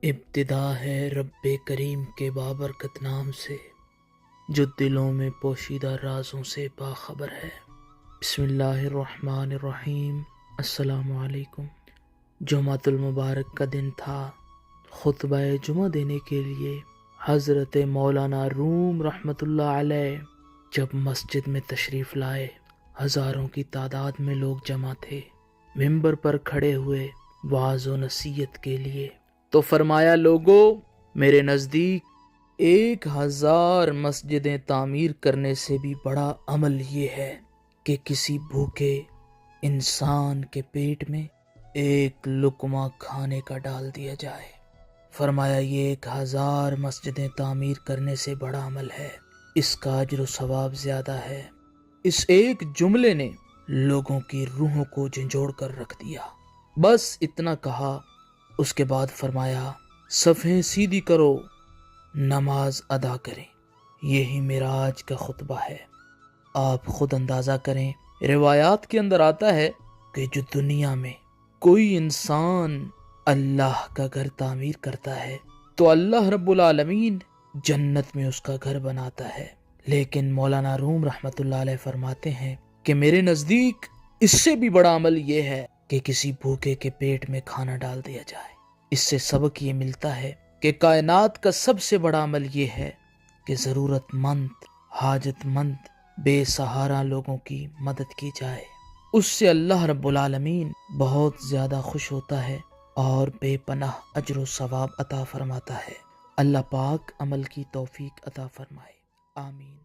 ابتدا ہے رب کریم کے بابرکت نام سے، جو دلوں میں پوشیدہ رازوں سے باخبر ہے۔ بسم اللہ الرحمن الرحیم۔ السلام علیکم۔ جمعۃ المبارک کا دن تھا۔ خطبہ جمعہ دینے کے لیے حضرت مولانا روم رحمۃ اللہ علیہ جب مسجد میں تشریف لائے، ہزاروں کی تعداد میں لوگ جمع تھے۔ ممبر پر کھڑے ہوئے وعظ و نصیحت کے لیے تو فرمایا، لوگو، میرے نزدیک 1000 مسجدیں تعمیر کرنے سے بھی بڑا عمل یہ ہے کہ کسی بھوکے انسان کے پیٹ میں ایک لقمہ کھانے کا ڈال دیا جائے۔ فرمایا یہ 1000 مسجدیں تعمیر کرنے سے بڑا عمل ہے، اس کا اجر و ثواب زیادہ ہے۔ اس ایک جملے نے لوگوں کی روحوں کو جھنجھوڑ کر رکھ دیا۔ بس اتنا کہا، اس کے بعد فرمایا، صفیں سیدھی کرو، نماز ادا کریں۔ یہی میرا آج کا خطبہ ہے۔ آپ خود اندازہ کریں، روایات کے اندر آتا ہے کہ جو دنیا میں کوئی انسان اللہ کا گھر تعمیر کرتا ہے تو اللہ رب العالمین جنت میں اس کا گھر بناتا ہے، لیکن مولانا روم رحمۃ اللہ علیہ فرماتے ہیں کہ میرے نزدیک اس سے بھی بڑا عمل یہ ہے کہ کسی بھوکے کے پیٹ میں کھانا ڈال دیا جائے۔ اس سے سبق یہ ملتا ہے کہ کائنات کا سب سے بڑا عمل یہ ہے کہ ضرورت مند، حاجت مند، بے سہارا لوگوں کی مدد کی جائے۔ اس سے اللہ رب العالمین بہت زیادہ خوش ہوتا ہے اور بے پناہ اجر و ثواب عطا فرماتا ہے۔ اللہ پاک عمل کی توفیق عطا فرمائے، آمین۔